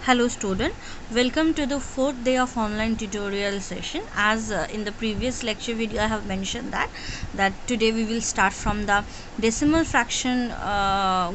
Hello student, welcome to the fourth day of online tutorial session. As in the previous lecture video I have mentioned that today we will start from the decimal fraction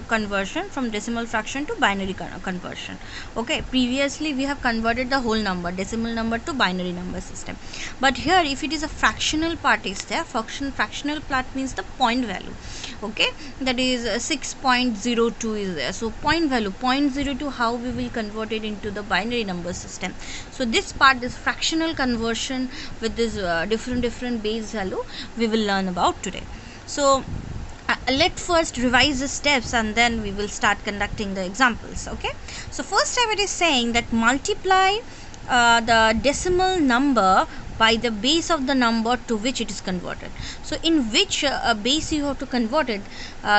conversion, from decimal fraction to binary conversion. Okay, previously we have converted the whole number, decimal number, to binary number system, but here if it is a fractional part is there, fractional part means the point value. Okay, that is 6.02 is there, so point value 0.02, how we will convert it into the binary number system. So this part, this fractional conversion with this different base value, we will learn about today. So let's first revise the steps and then we will start conducting the examples. Okay, so first step, it is saying that multiply the decimal number by the base of the number to which it is converted. So in which base you have to convert it,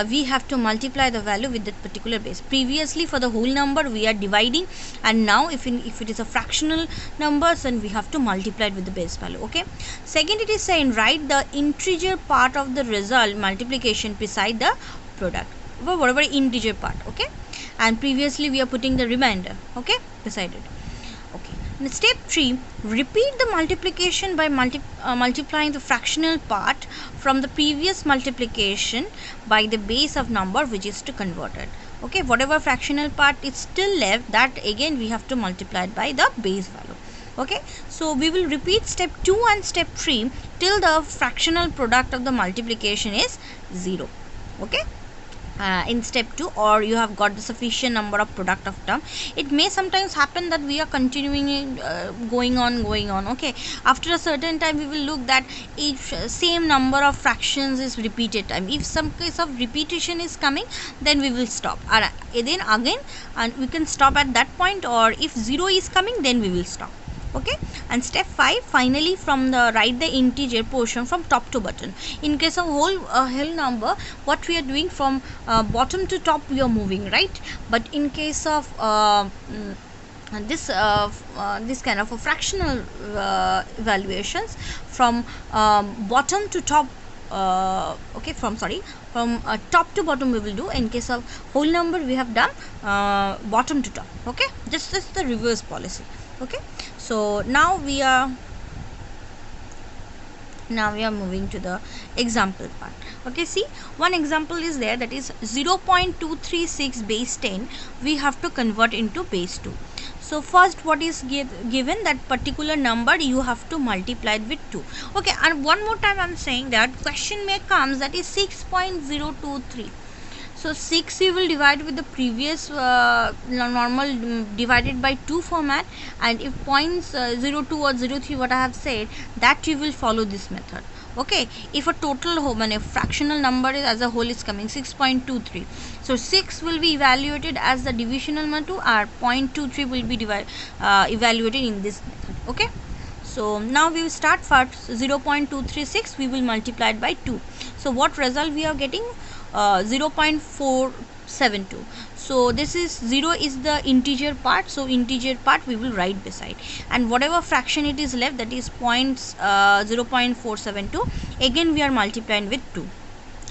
we have to multiply the value with that particular base. Previously for the whole number we are dividing, and now if it is a fractional numbers, then we have to multiply it with the base value. Okay, second, it is saying write the integer part of the result multiplication beside the product, whatever integer part. Okay, and previously we are putting the remainder, okay, beside it. Okay, in step 3, repeat the multiplication by multiplying the fractional part from the previous multiplication by the base of number which is to convert it. Okay, whatever fractional part is still left, that again we have to multiply it by the base value. Okay, so we will repeat step 2 and step 3 till the fractional product of the multiplication is 0. Okay, in step 2, or you have got the sufficient number of product of term. It may sometimes happen that we are continuing going on. Okay, after a certain time we will look that each same number of fractions is repeated time. If some case of repetition is coming, then we will stop, and then again, and we can stop at that point, or if 0 is coming, then we will stop. Okay, and step 5, finally from the write the integer portion from top to bottom. In case of whole number, what we are doing, from bottom to top we are moving, right? But in case of this kind of a fractional evaluations, from bottom to top, from top to bottom we will do. In case of whole number we have done bottom to top. Okay, this is the reverse policy. Okay, so now we are moving to the example part. Okay, see, one example is there, that is 0.236 base 10 we have to convert into base 2. So first, what is given, that particular number you have to multiply it with 2. Okay, and one more time I'm saying that question may comes, that is 6.023. So 6 you will divide with the previous normal divided by 2 format, and if points 02 or 03 what I have said, that you will follow this method. Okay, if a total a fractional number as a whole is coming 6.23, so 6 will be evaluated as the divisional method, or 0.23 will be evaluated in this method. Okay, so now we will start first. 0.236 we will multiply it by 2. So what result we are getting? 0.472. so this is 0 is the integer part, so integer part we will write beside, and whatever fraction it is left, that is 0.472, again we are multiplying with 2.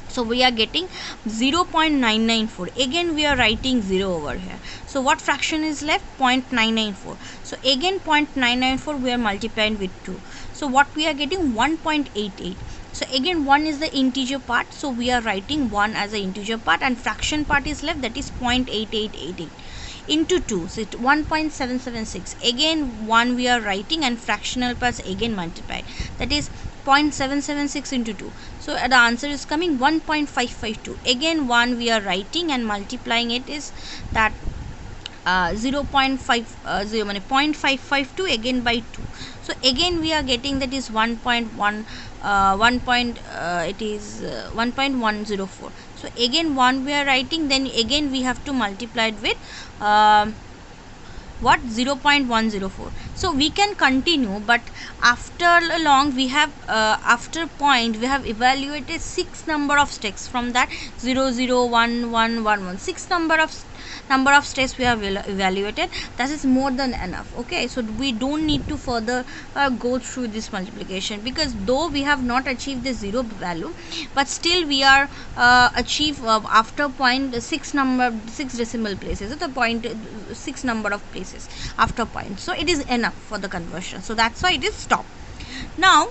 So we are getting 0.994. Again we are writing 0 over here. So what fraction is left? 0.994. So again 0.994 we are multiplying with 2. So what we are getting? 1.88. So again 1 is the integer part, so we are writing 1 as the integer part, and fraction part is left, that is 0.8888 into 2, so it 1.776. again 1 we are writing, and fractional parts again multiplied, that is 0.776 into 2. So the answer is coming 1.552. again 1 we are writing and multiplying it is that 0.552 again by 2. So again we are getting, that is 1.104. so again 1 we are writing, then again we have to multiply it with 0.104. so we can continue, but after long we have after point we have evaluated 6 number of steps. From that 0, 0, 1, 1, 1, 1, 6 number of number of steps we have evaluated, that is more than enough. Okay, so we don't need to further go through this multiplication, because though we have not achieved the 0 value, but still we are achieve after 0.6 number 6 decimal places, the 0.6 number of places after point, so it is enough for the conversion. So that's why it is stop. Now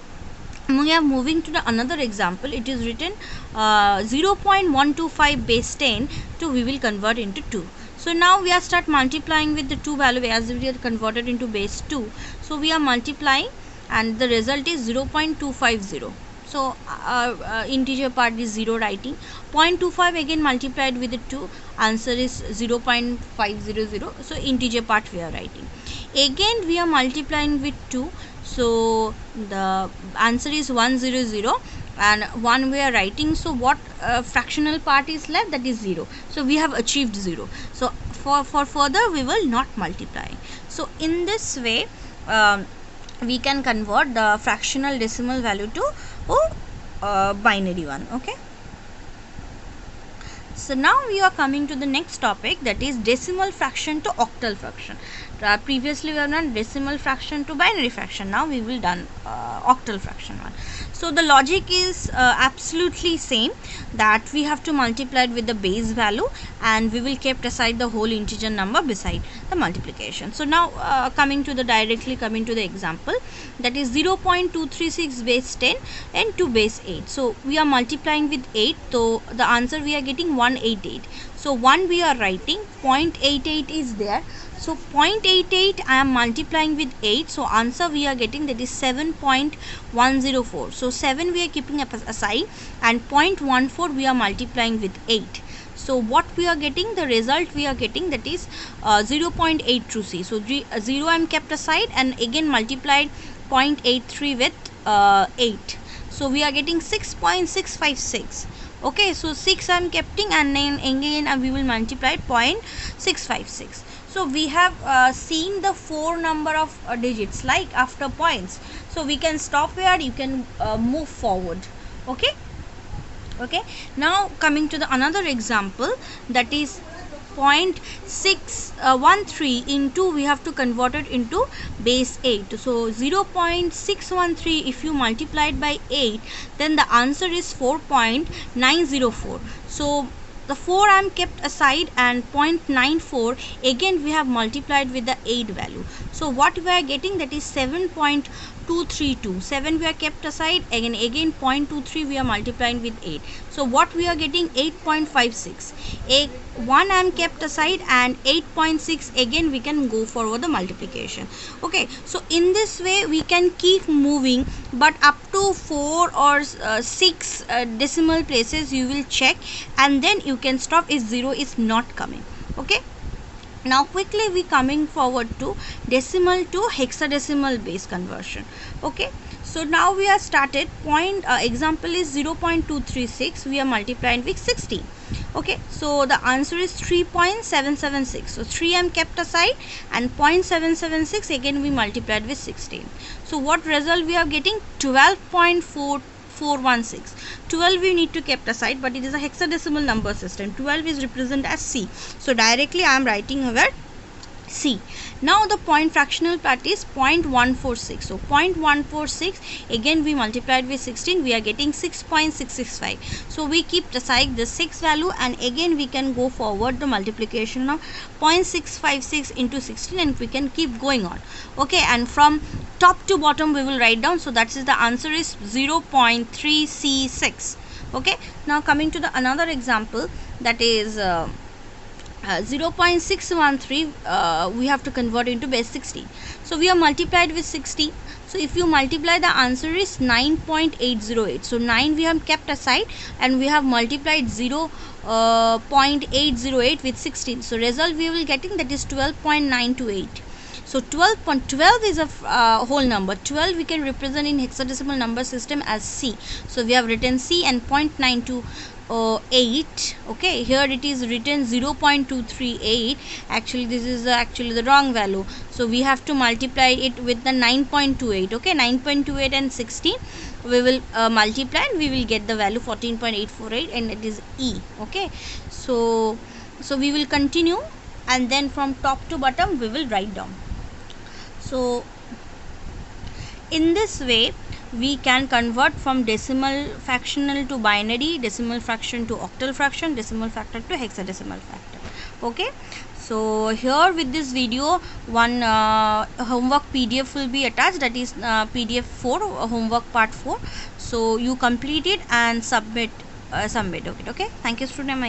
we are moving to the another example. It is written 0.125 base 10 to we will convert into 2. So now we are start multiplying with the 2 value as we are converted into base 2. So we are multiplying and the result is 0.250. So integer part is 0 writing. 0.25 again multiplied with the 2, answer is 0.500. So integer part we are writing. Again we are multiplying with 2. So the answer is 100 and 1 we are writing. So what fractional part is left? That is 0. So we have achieved 0. So for further we will not multiply. So in this way we can convert the fractional decimal value to binary one. Okay. So now we are coming to the next topic, that is decimal fraction to octal fraction. Previously we have done decimal fraction to binary fraction. Now we will done octal fraction one. So the logic is absolutely same, that we have to multiply it with the base value and we will keep aside the whole integer number beside the multiplication. So now directly coming to the example, that is 0.236 base 10 and 2 base 8. So we are multiplying with 8, so the answer we are getting 188. So 1 we are writing, 0.88 is there. So 0.88 I am multiplying with 8. So answer we are getting, that is 7.104. So 7 we are keeping aside and 0.14 we are multiplying with 8. So what we are getting, the result we are getting, that is 0.82c. So 0 I am kept aside and again multiplied 0.83 with 8. So we are getting 6.656. Okay, so 6 I am keeping and then again we will multiply 0.656. So we have seen the 4 number of digits like after points. So we can stop here, you can move forward. Okay. Okay. Now coming to the another example, that is 0.613 into we have to convert it into base 8. So 0.613 if you multiply it by 8, then the answer is 4.904. So the 4 I am kept aside and 0.94 again we have multiplied with the 8 value. So what we are getting, that is 7.232. 7 we are kept aside again 0.23 we are multiplying with 8. So what we are getting, 8.56. 1 I am kept aside and 8.6 again we can go forward the multiplication. Okay, so in this way we can keep moving, but up to 4 or 6 decimal places you will check and then you can stop if 0 is not coming. Okay. Now quickly we coming forward to decimal to hexadecimal base conversion. Okay, so now we are started example is 0.236 we are multiplying with 16. Okay, so the answer is 3.776. So 3 I am kept aside and 0.776 again we multiplied with 16. So what result we are getting, 12.416. 12 we need to kept aside, but it is a hexadecimal number system. 12 is represented as C. So directly I am writing here C. Now the point fractional part is 0.146. So 0.146 again we multiplied with 16, we are getting 6.665. So we keep aside the 6 value and again we can go forward the multiplication of 0.656 into 16 and we can keep going on. Okay, and from top to bottom we will write down. So that is the answer is 0.3C6. Okay, now coming to the another example, that is 0.613 we have to convert into base 16. So we are multiplied with 60. So if you multiply, the answer is 9.808. So 9 we have kept aside and we have multiplied 0.808 with 16. So result we will getting, that is 12.928. So 12 is a whole number. 12 we can represent in hexadecimal number system as C. So we have written C and 0.928. Okay, here it is written 0.238. Actually this is actually the wrong value. So we have to multiply it with the 9.28. Okay, 9.28 and 16 we will multiply and we will get the value 14.848 and it is E. Okay, so we will continue and then from top to bottom we will write down. So in this way we can convert from decimal fractional to binary, decimal fraction to octal fraction, decimal factor to hexadecimal factor. Okay, so here with this video one homework PDF will be attached, that is PDF 4, homework part 4. So you complete it and submit. Okay, thank you student.